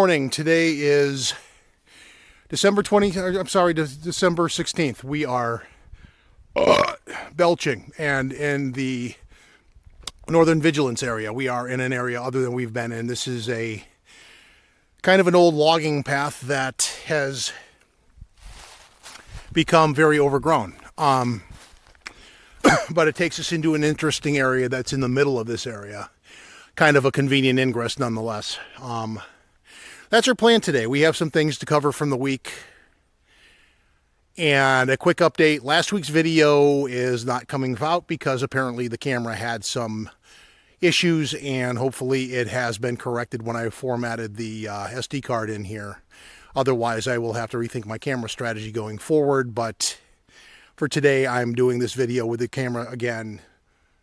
Morning. Today is December 16th. We are belching, and in the Northern Vigilance area. We are in an area other than we've been in. This is a kind of an old logging path that has become very overgrown. But it takes us into an interesting area that's in the middle of this area. Kind of a convenient ingress nonetheless. That's our plan today. We have some things to cover from the week. And a quick update. Last week's video is not coming out because apparently the camera had some issues, and hopefully it has been corrected when I formatted the SD card in here. Otherwise, I will have to rethink my camera strategy going forward. But for today, I'm doing this video with the camera again,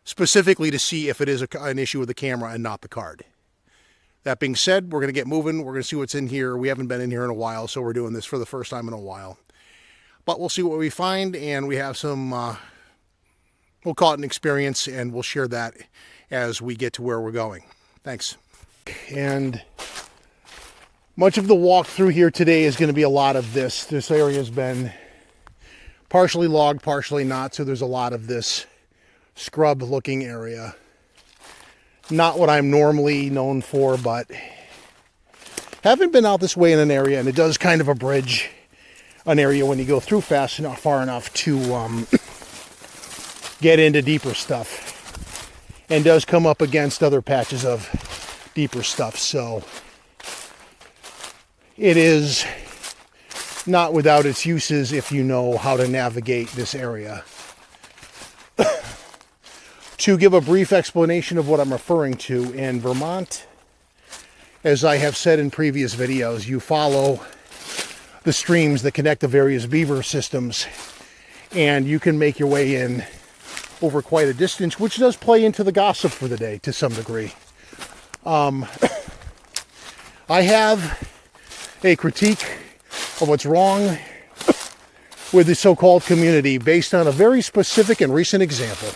specifically to see if it is an issue with the camera and not the card. That being said, we're going to get moving. We're going to see what's in here. We haven't been in here in a while, so we're doing this for the first time in a while. But we'll see what we find, and we have some, we'll call it an experience, and we'll share that as we get to where we're going. Thanks. And much of the walk through here today is going to be a lot of this. This area has been partially logged, partially not, so there's a lot of this scrub-looking area. Not what I'm normally known for, but haven't been out this way in an area, and it does kind of abridge an area when you go through fast enough, far enough to get into deeper stuff, and does come up against other patches of deeper stuff. So it is not without its uses if you know how to navigate this area. To give a brief explanation of what I'm referring to, in Vermont, as I have said in previous videos, you follow the streams that connect the various beaver systems, and you can make your way in over quite a distance, which does play into the gossip for the day to some degree. I have a critique of what's wrong with the so-called community based on a very specific and recent example.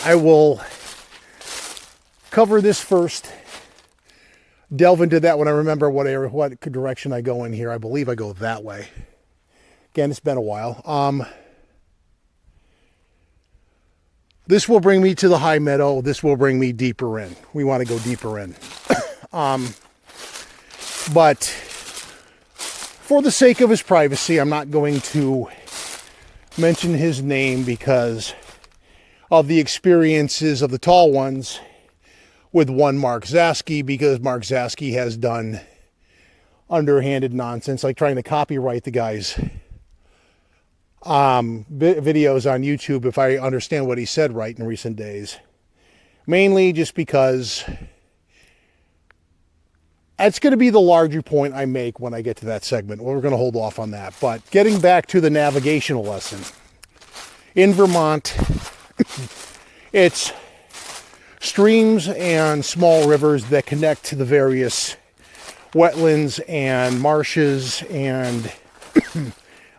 I will cover this first, delve into that when I remember what direction I go in here. I believe I go that way. Again, it's been a while. This will bring me to the high meadow. This will bring me deeper in. We want to go deeper in. But for the sake of his privacy, I'm not going to mention his name because of the experiences of the tall ones with one Mark Zaske, because Mark Zaske has done underhanded nonsense, like trying to copyright the guy's videos on YouTube, if I understand what he said right in recent days. Mainly just because that's going to be the larger point I make when I get to that segment. We're going to hold off on that. But getting back to the navigational lesson. In Vermont, it's streams and small rivers that connect to the various wetlands and marshes and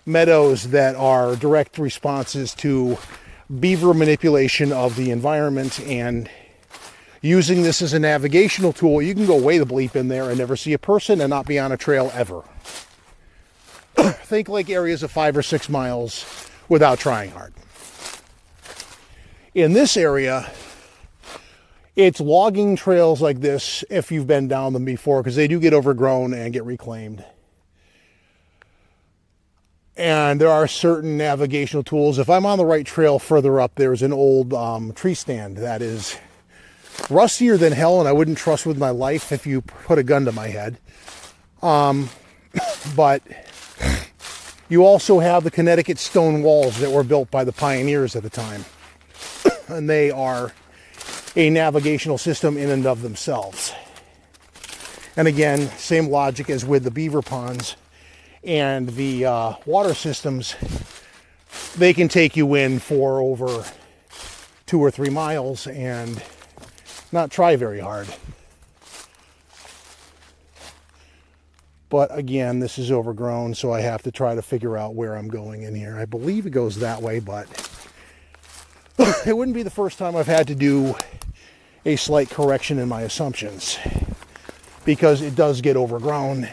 meadows that are direct responses to beaver manipulation of the environment. And using this as a navigational tool, you can go way the bleep in there and never see a person and not be on a trail ever. Think like areas of 5 or 6 miles without trying hard. In this area, it's logging trails like this, if you've been down them before, because they do get overgrown and get reclaimed. And there are certain navigational tools. If I'm on the right trail further up, there's an old tree stand that is rustier than hell, and I wouldn't trust with my life if you put a gun to my head. But you also have the Connecticut stone walls that were built by the pioneers at the time. And they are a navigational system in and of themselves. And again, same logic as with the beaver ponds and the water systems. They can take you in for over 2 or 3 miles and not try very hard. But again, this is overgrown, so I have to try to figure out where I'm going in here. I believe it goes that way, but it wouldn't be the first time I've had to do a slight correction in my assumptions. because it does get overgrown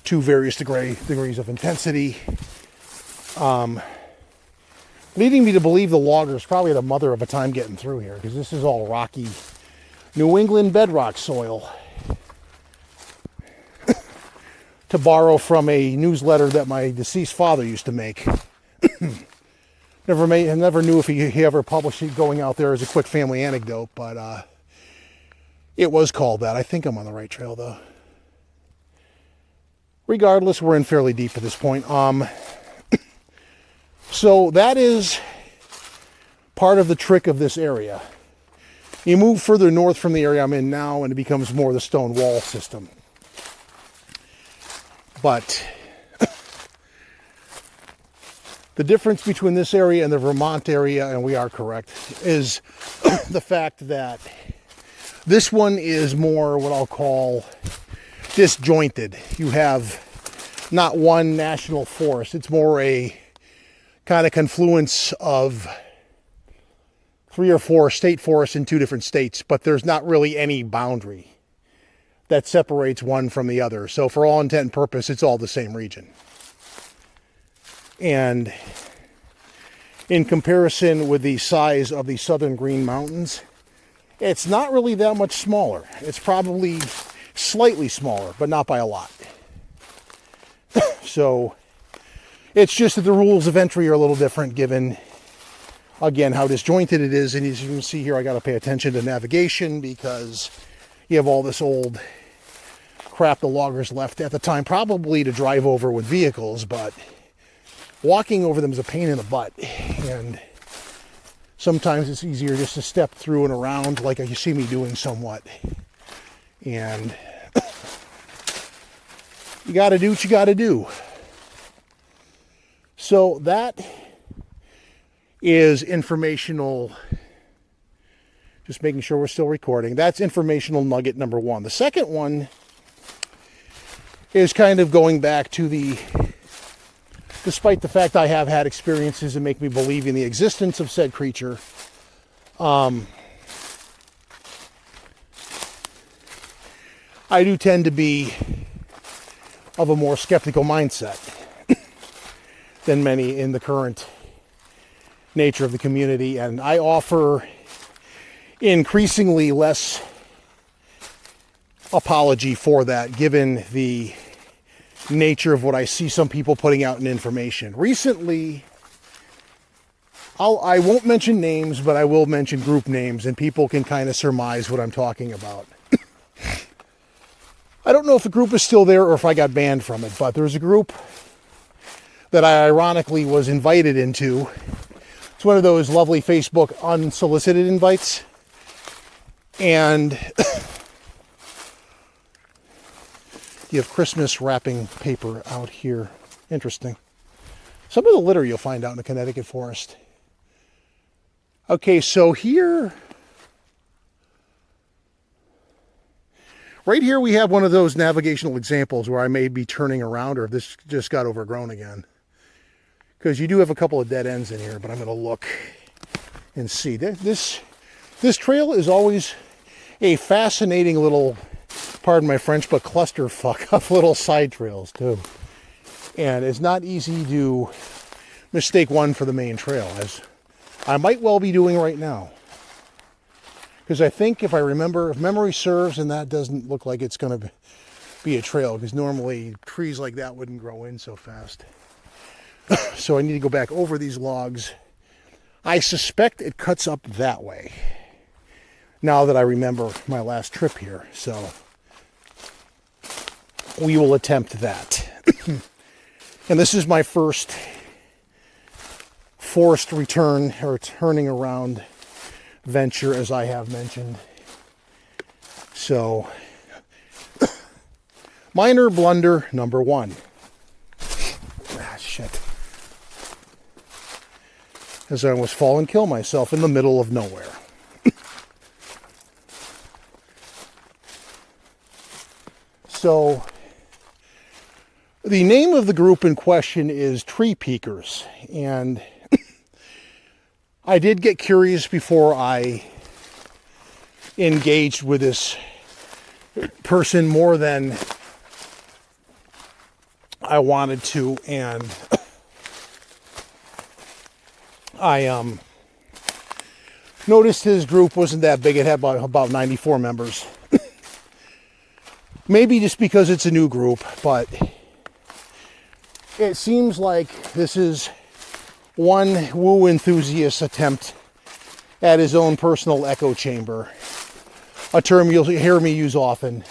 to various degrees of intensity. Leading me to believe the loggers probably had a mother of a time getting through here, because this is all rocky New England bedrock soil. To borrow from a newsletter that my deceased father used to make. I never knew if he ever published it going out there as a quick family anecdote, but it was called that. I think I'm on the right trail, though. Regardless, we're in fairly deep at this point. So that is part of the trick of this area. You move further north from the area I'm in now, and it becomes more the stone wall system. But the difference between this area and the Vermont area, and we are correct, is the fact that this one is more what I'll call disjointed. You have not one national forest. It's more a kind of confluence of 3 or 4 state forests in 2 different states, but there's not really any boundary that separates one from the other. So for all intent and purpose, it's all the same region. And in comparison with the size of the Southern Green Mountains, it's not really that much smaller. It's probably slightly smaller, but not by a lot. So it's just that the rules of entry are a little different given, again, how disjointed it is. And as you can see here, I got to pay attention to navigation because you have all this old crap the loggers left at the time, probably to drive over with vehicles, but walking over them is a pain in the butt. And sometimes it's easier just to step through and around like you see me doing somewhat. And you got to do what you got to do. So that is informational. Just making sure we're still recording. That's informational nugget number 1. The second one is kind of going back to despite the fact I have had experiences that make me believe in the existence of said creature, I do tend to be of a more skeptical mindset than many in the current nature of the community, and I offer increasingly less apology for that, given the nature of what I see some people putting out in information. Recently, I won't mention names, but I will mention group names, and people can kind of surmise what I'm talking about. I don't know if the group is still there or if I got banned from it, but there's a group that I ironically was invited into. It's one of those lovely Facebook unsolicited invites. And you have Christmas wrapping paper out here. Interesting. Some of the litter you'll find out in the Connecticut forest. Okay, so here, right here we have one of those navigational examples where I may be turning around, or if this just got overgrown again. Because you do have a couple of dead ends in here, but I'm going to look and see. This trail is always a fascinating little, pardon my French, but clusterfuck of little side trails too. And it's not easy to mistake one for the main trail, as I might well be doing right now. Because I think, if I remember, if memory serves, and that doesn't look like it's going to be a trail, because normally trees like that wouldn't grow in so fast. So I need to go back over these logs. I suspect it cuts up that way, now that I remember my last trip here. So we will attempt that. And this is my first forced return, or turning around venture, as I have mentioned. So minor blunder number 1. Shit. As I almost fall and kill myself in the middle of nowhere. So, the name of the group in question is Tree Peekers, and I did get curious before I engaged with this person more than I wanted to, and I noticed his group wasn't that big. It had about 94 members. Maybe just because it's a new group, but it seems like this is one woo enthusiast's attempt at his own personal echo chamber. A term you'll hear me use often,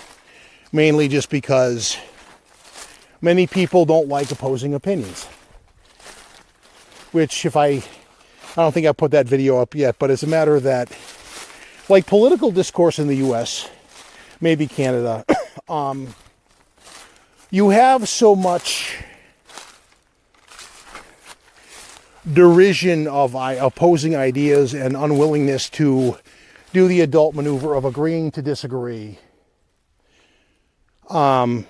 mainly just because many people don't like opposing opinions. Which, I don't think I put that video up yet, but it's a matter that, like political discourse in the U.S., maybe Canada, you have so much derision of opposing ideas and unwillingness to do the adult maneuver of agreeing to disagree, that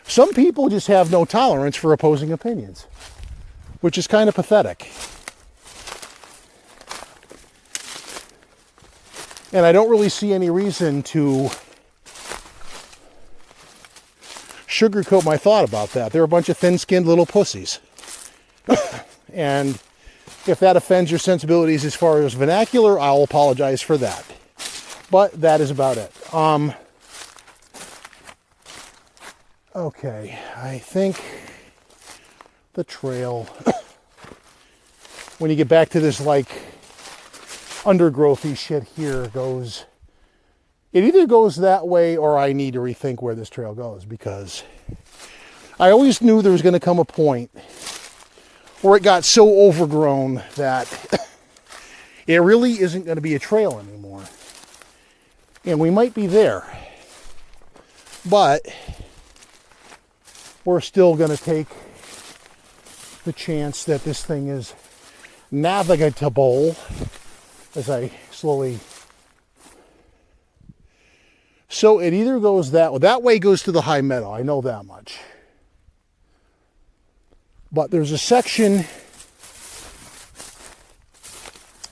some people just have no tolerance for opposing opinions, which is kind of pathetic. And I don't really see any reason to sugarcoat my thought about that. They're a bunch of thin-skinned little pussies. And if that offends your sensibilities as far as vernacular, I'll apologize for that. But that is about it. Okay, I think the trail, when you get back to this like undergrowthy shit here, it either goes that way or I need to rethink where this trail goes, because I always knew there was going to come a point where it got so overgrown that it really isn't going to be a trail anymore. And we might be there, but we're still going to take the chance that this thing is navigable as I slowly... So it either goes that way goes to the high meadow, I know that much. But there's a section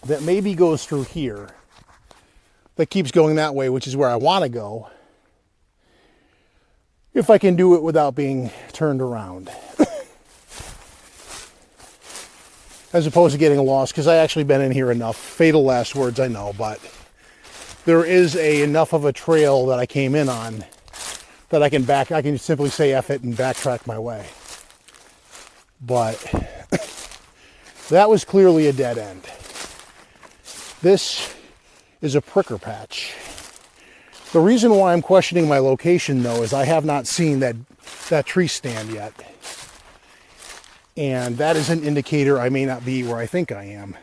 that maybe goes through here that keeps going that way, which is where I want to go, if I can do it without being turned around. As opposed to getting lost, because I actually been in here enough. Fatal last words, I know, but there is enough of a trail that I came in on that I can simply say F it and backtrack my way. But that was clearly a dead end. This is a pricker patch. The reason why I'm questioning my location, though, is I have not seen that tree stand yet. And that is an indicator I may not be where I think I am,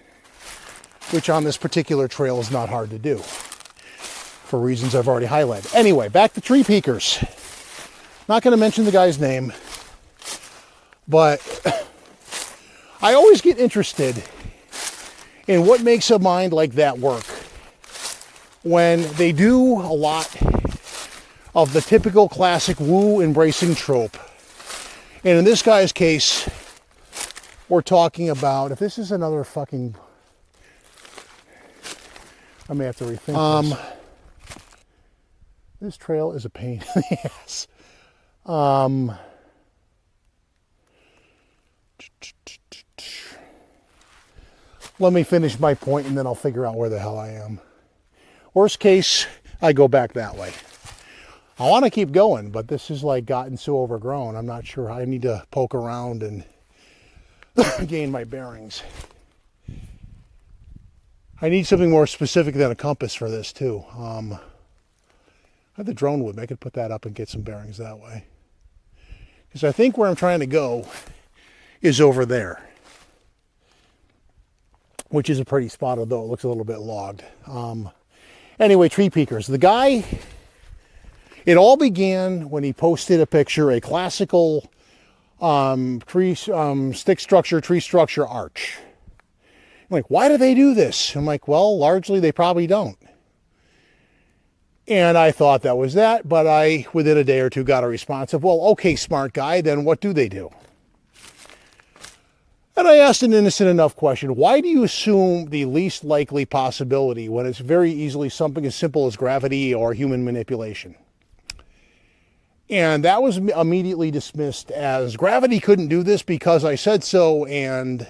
which on this particular trail is not hard to do, for reasons I've already highlighted. Anyway, back to Tree Peakers. Not going to mention the guy's name, but I always get interested in what makes a mind like that work when they do a lot of the typical classic woo embracing trope. And in this guy's case, we're talking about, if this is another fucking, I may have to rethink this. This trail is a pain in the ass. Let me finish my point and then I'll figure out where the hell I am. Worst case, I go back that way. I want to keep going, but this has like gotten so overgrown. I'm not sure. I need to poke around and gain my bearings. I need something more specific than a compass for this too. I have the drone with me. I could put that up and get some bearings that way. Because I think where I'm trying to go is over there, which is a pretty spot, although it looks a little bit logged. Anyway, Tree Peakers. The guy, it all began when he posted a picture, a classical tree structure arch. I'm like, why do they do this? I'm like, well, largely they probably don't. And I thought that was that, but I, within a day or two, got a response of, well, okay, smart guy, then what do they do? And I asked an innocent enough question. Why do you assume the least likely possibility when it's very easily something as simple as gravity or human manipulation? And that was immediately dismissed as gravity couldn't do this because I said so, and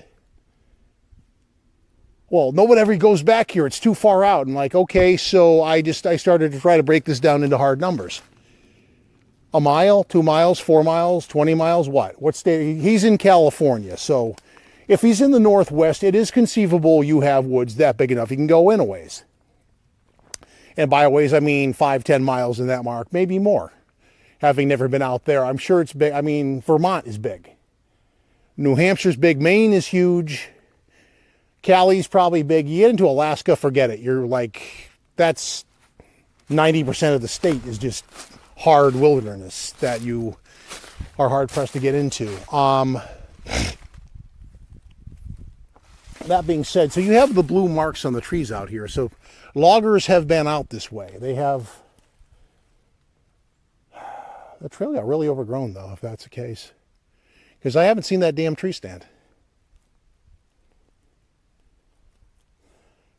well, no one ever goes back here. It's too far out. And like, okay, so I started to try to break this down into hard numbers. A mile, 2 miles, 4 miles, 20 miles, what? What state? He's in California. So if he's in the Northwest, it is conceivable you have woods that big enough. You can go in a ways. And by a ways, I mean 5, 10 miles in that mark, maybe more. Having never been out there, I'm sure it's big. I mean, Vermont is big. New Hampshire's big. Maine is huge. Cali's probably big. You get into Alaska, forget it. You're like, that's 90% of the state is just hard wilderness that you are hard pressed to get into. That being said, so you have the blue marks on the trees out here. So loggers have been out this way. They have, the trail got really overgrown though, if that's the case. Because I haven't seen that damn tree stand.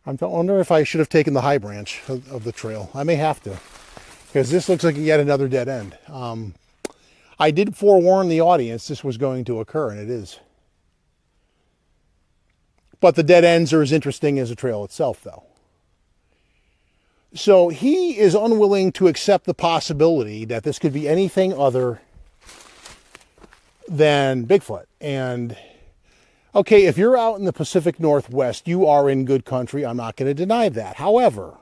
I wonder if I should have taken the high branch of the trail. I may have to, because this looks like yet another dead end. I did forewarn the audience this was going to occur, and it is. But the dead ends are as interesting as the trail itself, though. So he is unwilling to accept the possibility that this could be anything other than Bigfoot. And okay, if you're out in the Pacific Northwest, you are in good country. I'm not going to deny that. However,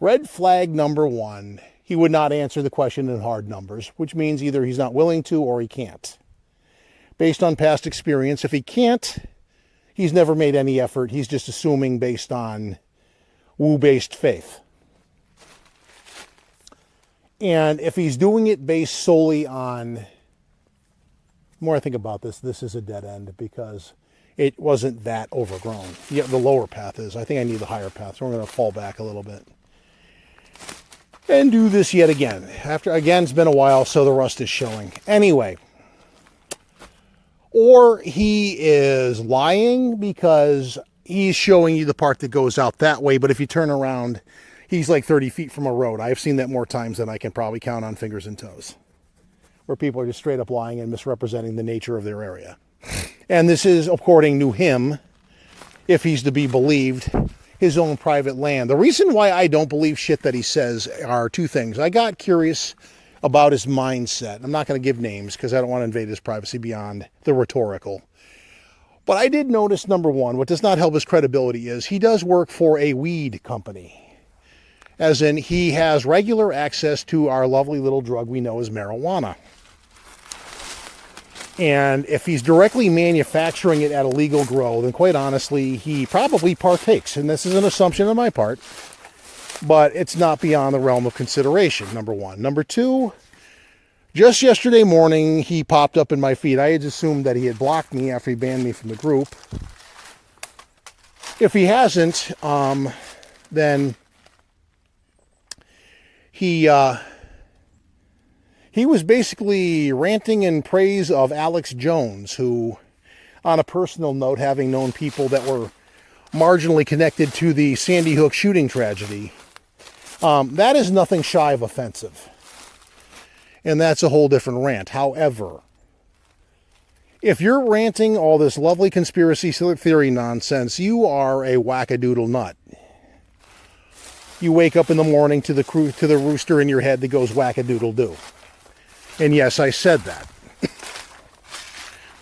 red flag number one, he would not answer the question in hard numbers, which means either he's not willing to or he can't. Based on past experience, if he can't, he's never made any effort. He's just assuming based on woo-based faith. And if he's doing it based solely on, the more I think about this, this is a dead end because it wasn't that overgrown. Yeah, the lower path is. I think I need the higher path, so we're going to fall back a little bit. And do this yet again. Again, it's been a while, so the rust is showing. Anyway. Or he is lying because he's showing you the part that goes out that way, but if you turn around, he's like 30 feet from a road. I've seen that more times than I can probably count on fingers and toes, where people are just straight up lying and misrepresenting the nature of their area. And this is, according to him, if he's to be believed, his own private land. The reason why I don't believe shit that he says are two things. I got curious about his mindset. I'm not going to give names because I don't want to invade his privacy beyond the rhetorical. But I did notice, number one, what does not help his credibility is he does work for a weed company. As in, he has regular access to our lovely little drug we know as marijuana. And if he's directly manufacturing it at a legal grow, then quite honestly, he probably partakes. And this is an assumption on my part, but it's not beyond the realm of consideration, number one. Number two, just yesterday morning, he popped up in my feed. I had assumed that he had blocked me after he banned me from the group. If he hasn't, then he was basically ranting in praise of Alex Jones, who, on a personal note, having known people that were marginally connected to the Sandy Hook shooting tragedy, that is nothing shy of offensive. And that's a whole different rant. However, if you're ranting all this lovely conspiracy theory nonsense, you are a wackadoodle nut. You wake up in the morning to the rooster in your head that goes wackadoodle-doo. And yes, I said that.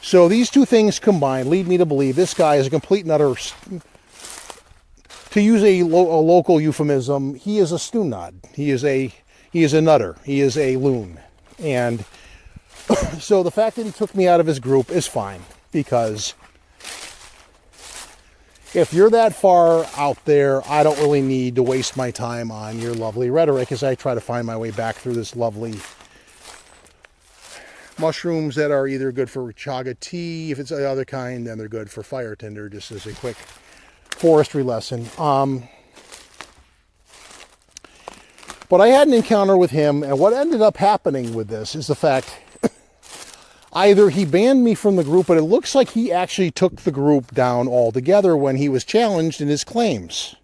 So these two things combined lead me to believe this guy is a complete and utter, to use a local euphemism, he is a stoonod. He is a nutter. He is a loon. And so the fact that he took me out of his group is fine, because if you're that far out there, I don't really need to waste my time on your lovely rhetoric as I try to find my way back through this lovely mushrooms that are either good for chaga tea. If it's the other kind, then they're good for fire tinder, just as a quick forestry lesson. But I had an encounter with him, and what ended up happening with this is the fact either he banned me from the group, but it looks like he actually took the group down altogether when he was challenged in his claims.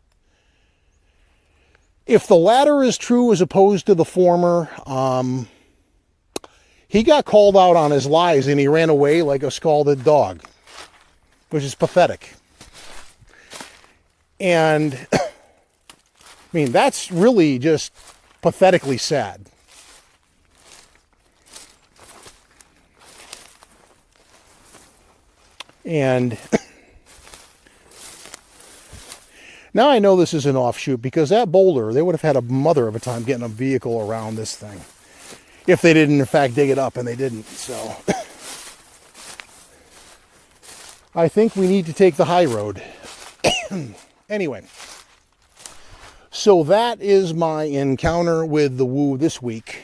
If the latter is true as opposed to the former, he got called out on his lies and he ran away like a scalded dog, which is pathetic. And, I mean, that's really just pathetically sad. And now I know this is an offshoot because that boulder, they would have had a mother of a time getting a vehicle around this thing. If they didn't, in fact, dig it up, and they didn't. So I think we need to take the high road. Anyway, so that is my encounter with the woo this week.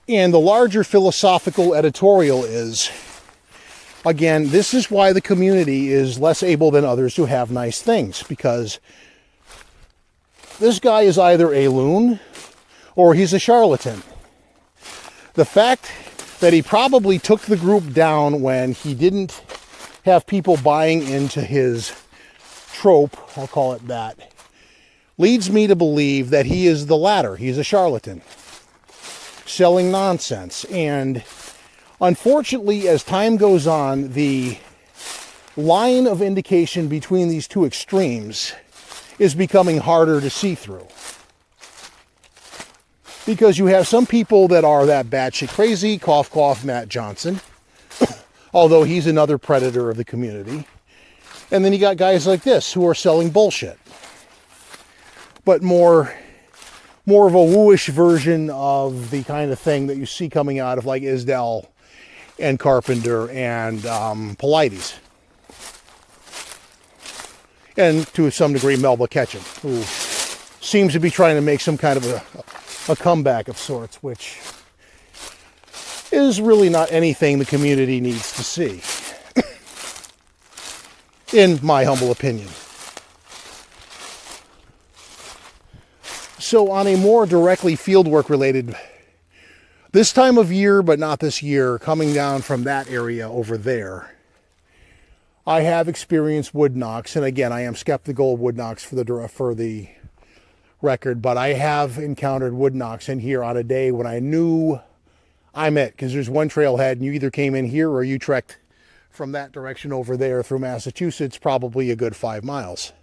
And the larger philosophical editorial is, again, this is why the community is less able than others to have nice things, because this guy is either a loon or he's a charlatan. The fact that he probably took the group down when he didn't have people buying into his trope, I'll call it that, leads me to believe that he is the latter. He's a charlatan, selling nonsense. And unfortunately, as time goes on, the line of indication between these two extremes is becoming harder to see through. Because you have some people that are that batshit crazy, cough, cough, Matt Johnson, although he's another predator of the community. And then you got guys like this who are selling bullshit. But more of a wooish version of the kind of thing that you see coming out of like Isdell and Carpenter and Paulides. And to some degree, Melba Ketchum, who seems to be trying to make some kind of a comeback of sorts, which is really not anything the community needs to see, in my humble opinion. So on a more directly fieldwork related, this time of year, but not this year, coming down from that area over there, I have experienced wood knocks, and again, I am skeptical of wood knocks for the record, but I have encountered wood knocks in here on a day when I knew I'm it, because there's one trailhead, and you either came in here or you trekked from that direction over there through Massachusetts, probably a good 5 miles.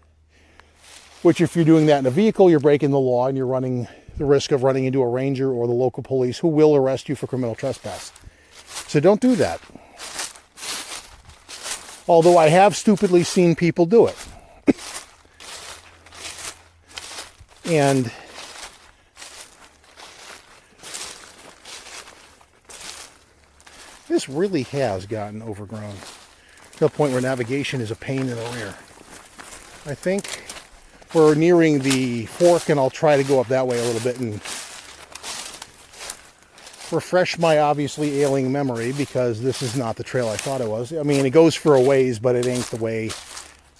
Which, if you're doing that in a vehicle, you're breaking the law and you're running the risk of running into a ranger or the local police who will arrest you for criminal trespass. So don't do that. Although I have stupidly seen people do it. And this really has gotten overgrown to the point where navigation is a pain in the rear. I think we're nearing the fork, and I'll try to go up that way a little bit and refresh my obviously ailing memory, because this is not the trail I thought it was. I mean, it goes for a ways, but it ain't the way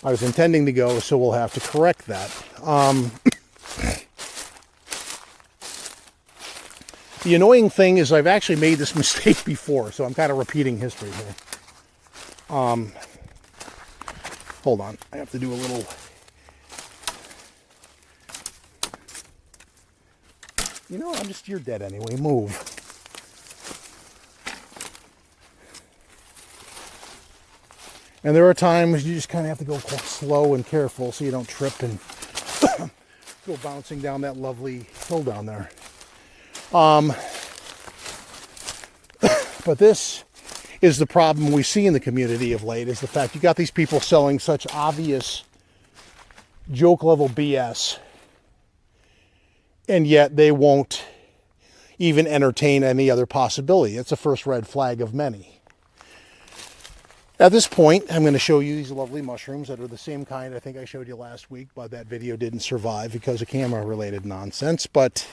I was intending to go, so we'll have to correct that. The annoying thing is I've actually made this mistake before, so I'm kind of repeating history here. Hold on, I have to do a little... You know, you're dead anyway, move. And there are times you just kind of have to go slow and careful so you don't trip and go bouncing down that lovely hill down there. But this is the problem we see in the community of late, is the fact you got these people selling such obvious joke level BS, and yet they won't even entertain any other possibility. It's the first red flag of many. At this point, I'm going to show you these lovely mushrooms that are the same kind I think I showed you last week, but that video didn't survive because of camera-related nonsense, but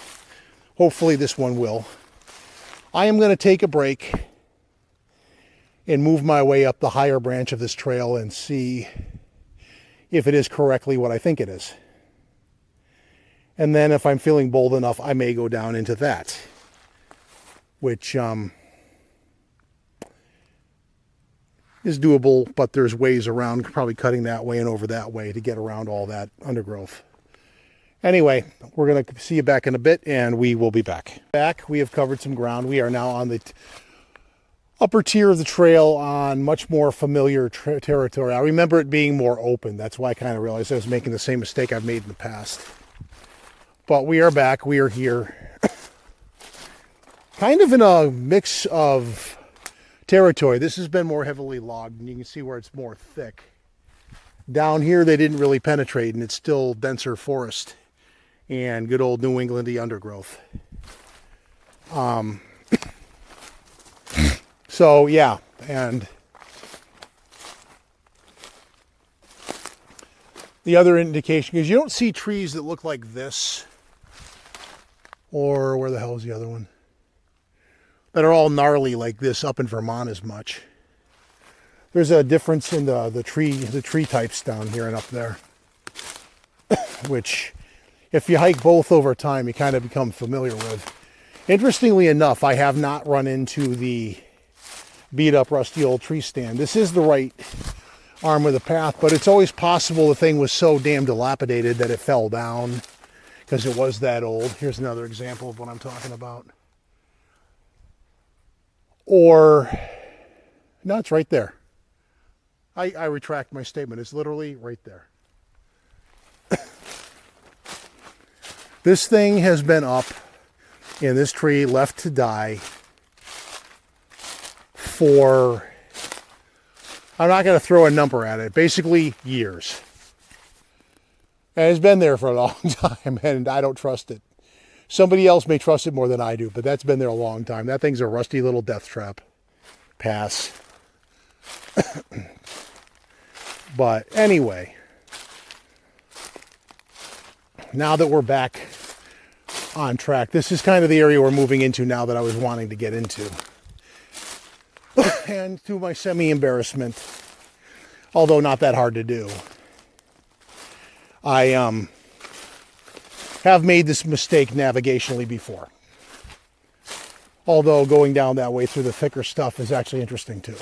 hopefully this one will. I am going to take a break and move my way up the higher branch of this trail and see if it is correctly what I think it is. And then if I'm feeling bold enough, I may go down into that, which is doable, but there's ways around, probably cutting that way and over that way to get around all that undergrowth. Anyway, we're going to see you back in a bit, and we will be back. We have covered some ground. We are now on the upper tier of the trail on much more familiar territory. I remember it being more open. That's why I kind of realized I was making the same mistake I've made in the past. But we are back. We are here. Kind of in a mix of territory. This has been more heavily logged, and you can see where it's more thick. Down here, they didn't really penetrate, and it's still denser forest and good old New Englandy undergrowth. So yeah, and the other indication is you don't see trees that look like this, or where the hell is the other one, that are all gnarly like this up in Vermont as much. There's a difference in the tree types down here and up there, which if you hike both over time, you kind of become familiar with. Interestingly enough, I have not run into the beat up rusty old tree stand. This is the right arm of the path, but it's always possible the thing was so damn dilapidated that it fell down because it was that old. Here's another example of what I'm talking about. Or, no, it's right there. I retract my statement. It's literally right there. This thing has been up in this tree, left to die, for, I'm not going to throw a number at it, basically years. And it's been there for a long time, and I don't trust it. Somebody else may trust it more than I do, but that's been there a long time. That thing's a rusty little death trap. Pass. But anyway, now that we're back on track, this is kind of the area we're moving into now that I was wanting to get into. And to my semi-embarrassment, although not that hard to do, I have made this mistake navigationally before. Although going down that way through the thicker stuff is actually interesting too.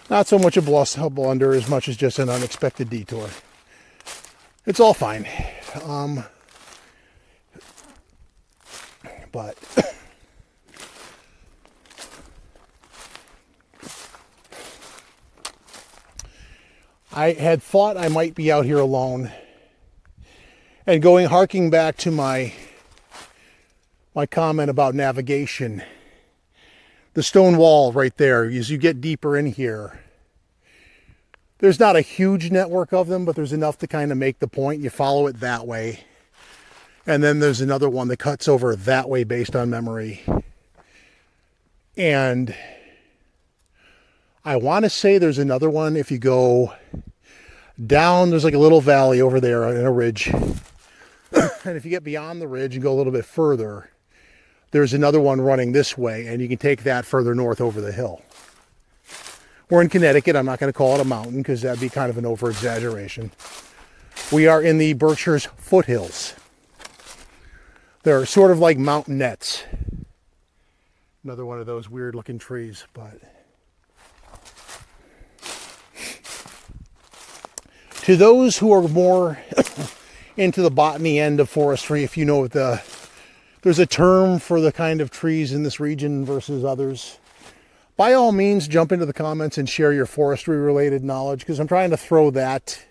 Not so much a blunder as much as just an unexpected detour. It's all fine. But I had thought I might be out here alone, and harking back to my comment about navigation, the stone wall right there, as you get deeper in here, there's not a huge network of them, but there's enough to kind of make the point. You follow it that way. And then there's another one that cuts over that way based on memory. And I want to say there's another one if you go down, there's like a little valley over there in a ridge. And if you get beyond the ridge and go a little bit further, there's another one running this way, and you can take that further north over the hill. We're in Connecticut. I'm not going to call it a mountain because that'd be kind of an over-exaggeration. We are in the Berkshire's foothills. They're sort of like mountainets. Another one of those weird-looking trees, but to those who are more into the botany end of forestry, if you know there's a term for the kind of trees in this region versus others, by all means, jump into the comments and share your forestry-related knowledge, because I'm trying to throw that.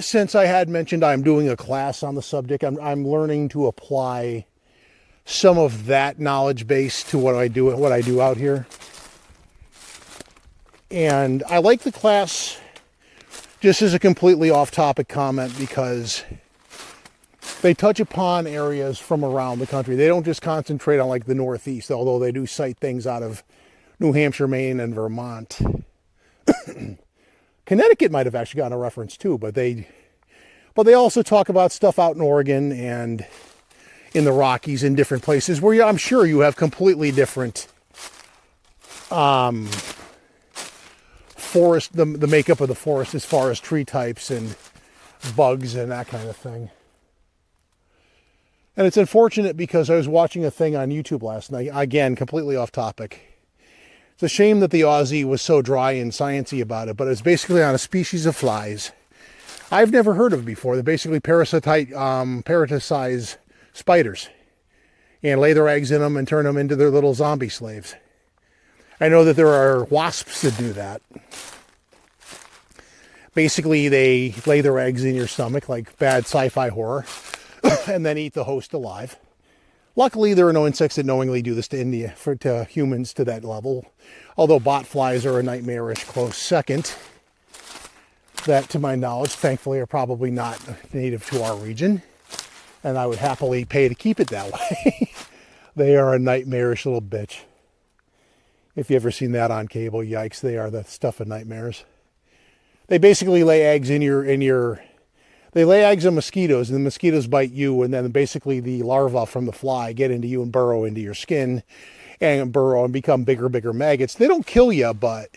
Since I had mentioned I'm doing a class on the subject, I'm learning to apply some of that knowledge base to what I do out here. And I like the class just as a completely off-topic comment because they touch upon areas from around the country. They don't just concentrate on like the Northeast, although they do cite things out of New Hampshire, Maine, and Vermont. Connecticut might have actually gotten a reference too, but they also talk about stuff out in Oregon and in the Rockies in different places where I'm sure you have completely different forest, the makeup of the forest as far as tree types and bugs and that kind of thing. And it's unfortunate because I was watching a thing on YouTube last night, again, completely off topic. It's a shame that the Aussie was so dry and sciencey about it, but it's basically on a species of flies I've never heard of before. They basically parasitize spiders and lay their eggs in them and turn them into their little zombie slaves. I know that there are wasps that do that. Basically, they lay their eggs in your stomach like bad sci-fi horror and then eat the host alive. Luckily, there are no insects that knowingly do this to humans to that level, although bot flies are a nightmarish close second. That, to my knowledge, thankfully, are probably not native to our region, and I would happily pay to keep it that way. They are a nightmarish little bitch. If you ever seen that on cable, yikes, they are the stuff of nightmares. They basically lay eggs they lay eggs on mosquitoes, and the mosquitoes bite you, and then basically the larvae from the fly get into you and burrow into your skin, and burrow and become bigger maggots. They don't kill you, but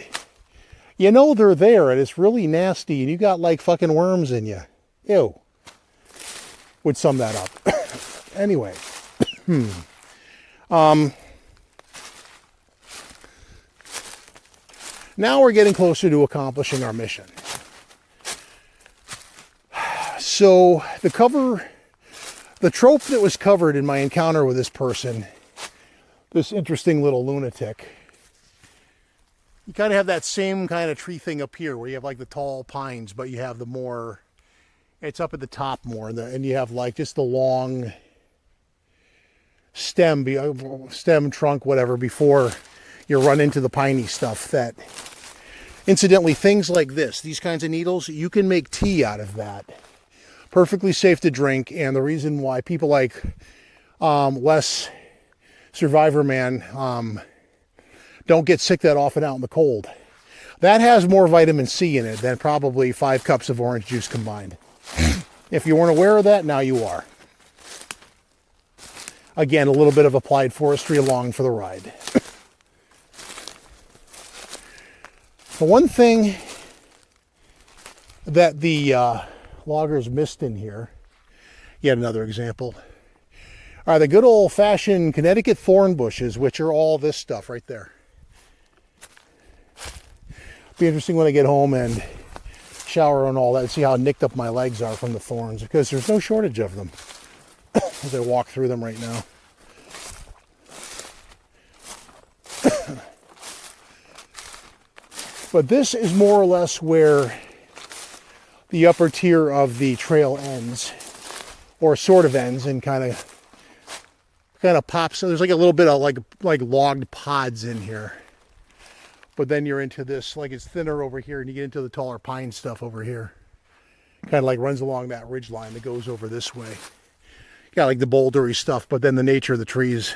you know they're there, and it's really nasty, and you got like fucking worms in you. Ew. Would sum that up. Anyway. Now we're getting closer to accomplishing our mission. So the trope that was covered in my encounter with this person, this interesting little lunatic, you kind of have that same kind of tree thing up here where you have like the tall pines, but you have the more, it's up at the top more, and you have like just the long stem, trunk, whatever, before you run into the piney stuff. That, incidentally, things like this, these kinds of needles, you can make tea out of that. Perfectly safe to drink, and the reason why people like Les Survivor Man don't get sick that often out in the cold. That has more vitamin C in it than probably 5 cups of orange juice combined. If you weren't aware of that, now you are. Again, a little bit of applied forestry along for the ride. The one thing that the loggers missed in here, yet another example, are the good old-fashioned Connecticut thorn bushes, which are all this stuff right there. Be interesting when I get home and shower and all that, and see how nicked up my legs are from the thorns, because there's no shortage of them as I walk through them right now. But this is more or less where the upper tier of the trail ends, or sort of ends, and kind of pops. So there's like a little bit of like logged pods in here, but then you're into this, like it's thinner over here, and you get into the taller pine stuff over here. Kind of like runs along that ridge line that goes over this way. Got like the bouldery stuff, but then the nature of the trees,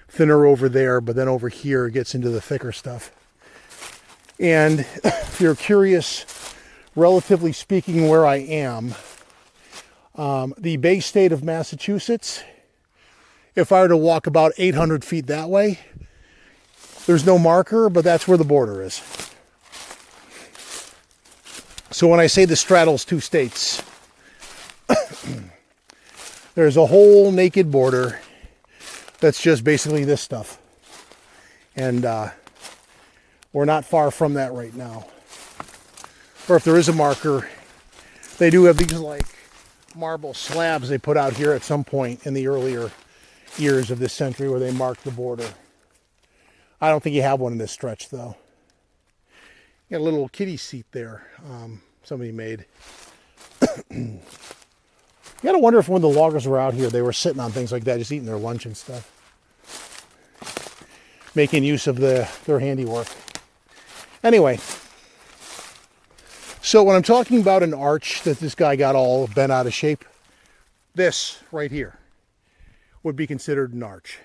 thinner over there, but then over here it gets into the thicker stuff. And if you're curious, relatively speaking, where I am, the Bay State of Massachusetts, if I were to walk about 800 feet that way, there's no marker, but that's where the border is. So when I say this straddles 2 states, there's a whole naked border that's just basically this stuff. And we're not far from that right now. Or if there is a marker, they do have these like marble slabs they put out here at some point in the earlier years of this century where they marked the border. I don't think you have one in this stretch though. Got a little kiddie seat there somebody made. You gotta wonder if when the loggers were out here they were sitting on things like that, just eating their lunch and stuff. Making use of their handiwork. Anyway, so when I'm talking about an arch that this guy got all bent out of shape, this right here would be considered an arch.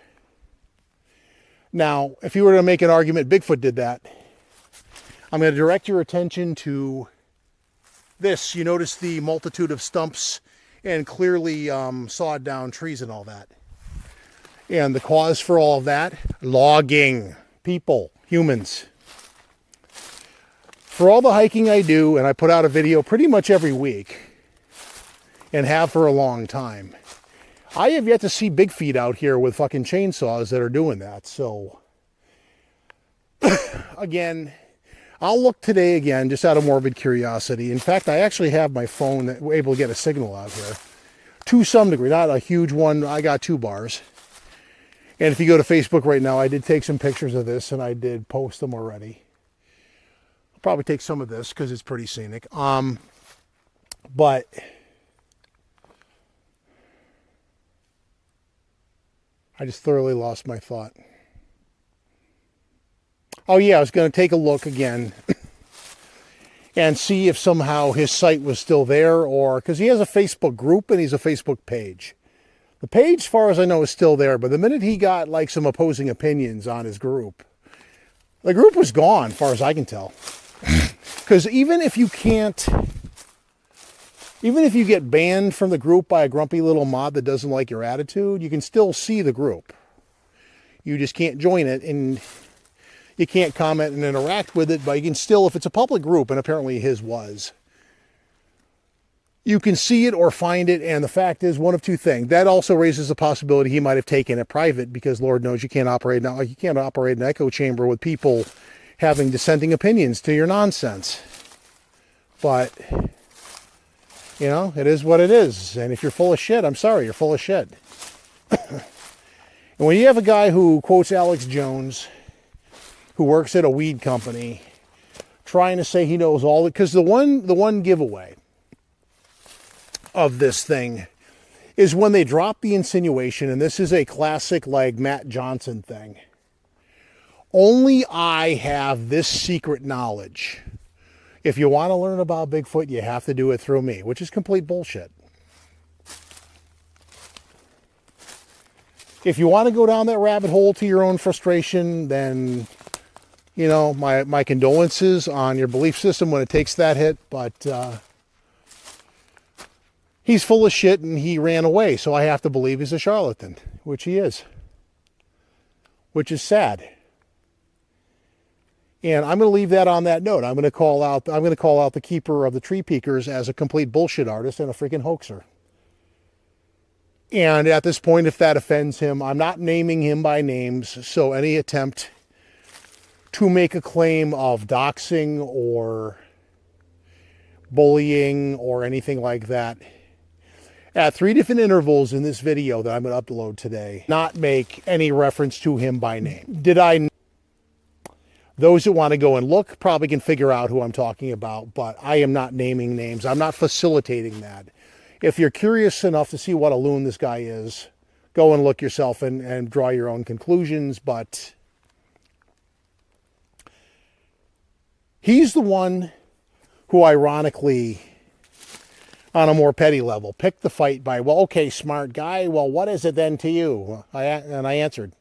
Now, if you were to make an argument Bigfoot did that, I'm going to direct your attention to this. You notice the multitude of stumps and clearly sawed down trees and all that. And the cause for all of that, logging. People, humans. For all the hiking I do, and I put out a video pretty much every week, and have for a long time, I have yet to see big feet out here with fucking chainsaws that are doing that. So, again, I'll look today again, just out of morbid curiosity. In fact, I actually have my phone that we're able to get a signal out here. To some degree, not a huge one. I got 2 bars. And if you go to Facebook right now, I did take some pictures of this and I did post them already. I'll probably take some of this because it's pretty scenic. But I just thoroughly lost my thought. Oh yeah, I was going to take a look again and see if somehow his site was still there, or because he has a Facebook group and he's a Facebook page. The page, as far as I know, is still there, but the minute he got like some opposing opinions on his group, the group was gone, as far as I can tell. Because even if you get banned from the group by a grumpy little mod that doesn't like your attitude, you can still see the group. You just can't join it, and you can't comment and interact with it, but you can still, if it's a public group, and apparently his was, you can see it or find it, and the fact is one of 2 things. That also raises the possibility he might have taken it private, because Lord knows you can't operate an echo chamber with people having dissenting opinions to your nonsense. But, you know, it is what it is. And if you're full of shit, I'm sorry, you're full of shit. And when you have a guy who quotes Alex Jones, who works at a weed company, trying to say he knows all it, because the one giveaway of this thing is when they drop the insinuation, and this is a classic like Matt Johnson thing. Only I have this secret knowledge. If you want to learn about Bigfoot, you have to do it through me, which is complete bullshit. If you want to go down that rabbit hole to your own frustration, then, you know, my condolences on your belief system when it takes that hit, but he's full of shit and he ran away, so I have to believe he's a charlatan, which he is, which is sad. And I'm going to leave that on that note. I'm going to call out the keeper of the Tree Peakers as a complete bullshit artist and a freaking hoaxer. And at this point, if that offends him, I'm not naming him by names, so any attempt to make a claim of doxing or bullying or anything like that, at 3 different intervals in this video that I'm going to upload today, not make any reference to him by name. Those that want to go and look probably can figure out who I'm talking about, but I am not naming names. I'm not facilitating that. If you're curious enough to see what a loon this guy is, go and look yourself and draw your own conclusions, but he's the one who ironically, on a more petty level, picked the fight by, well, okay, smart guy, well, what is it then to you? And I answered.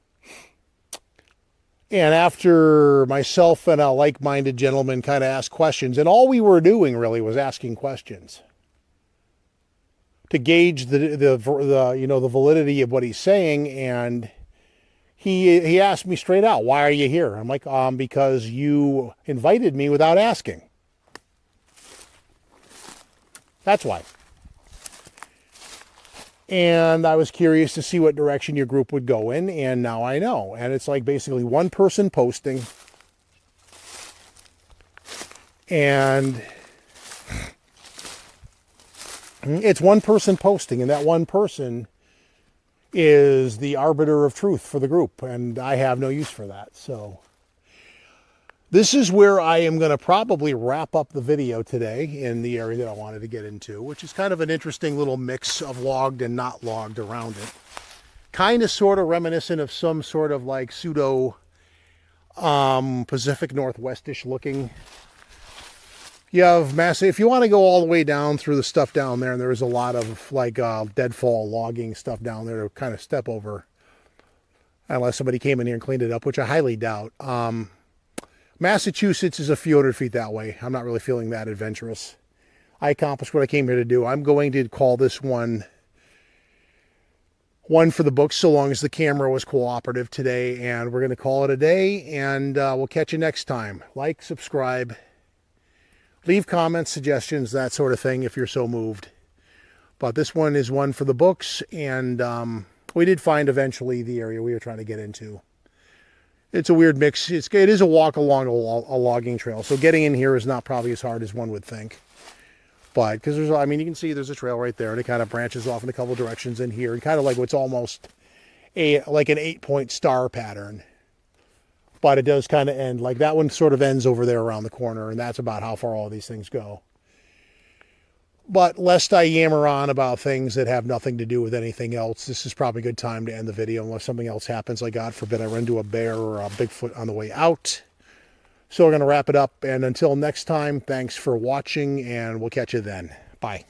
And after myself and a like-minded gentleman kind of asked questions, and all we were doing really was asking questions to gauge the validity of what he's saying, and he asked me straight out, why are you here? I'm like, because you invited me without asking. That's why. And I was curious to see what direction your group would go in, and now I know. And it's like basically one person posting, and it's one person posting, and that one person is the arbiter of truth for the group, and I have no use for that. So this is where I am going to probably wrap up the video today in the area that I wanted to get into, which is kind of an interesting little mix of logged and not logged around it. Kind of sort of reminiscent of some sort of like pseudo Pacific Northwest-ish looking. You have massive, if you want to go all the way down through the stuff down there, and there is a lot of like deadfall logging stuff down there to kind of step over, unless somebody came in here and cleaned it up, which I highly doubt. Massachusetts is a few hundred feet that way. I'm not really feeling that adventurous. I accomplished what I came here to do. I'm going to call this one for the books, so long as the camera was cooperative today, and we're going to call it a day, and we'll catch you next time. Like, subscribe, leave comments, suggestions, that sort of thing if you're so moved. But this one is one for the books, and we did find eventually the area we were trying to get into. It's a weird mix. It is a walk along a logging trail, so getting in here is not probably as hard as one would think. But because there's, I mean, you can see there's a trail right there, and it kind of branches off in a couple directions in here, and kind of like what's almost like an 8-point star pattern. But it does kind of end, like that one sort of ends over there around the corner, and that's about how far all these things go. But lest I yammer on about things that have nothing to do with anything else, this is probably a good time to end the video unless something else happens, like God forbid I run into a bear or a Bigfoot on the way out. So we're going to wrap it up, and until next time, thanks for watching, and we'll catch you then. Bye.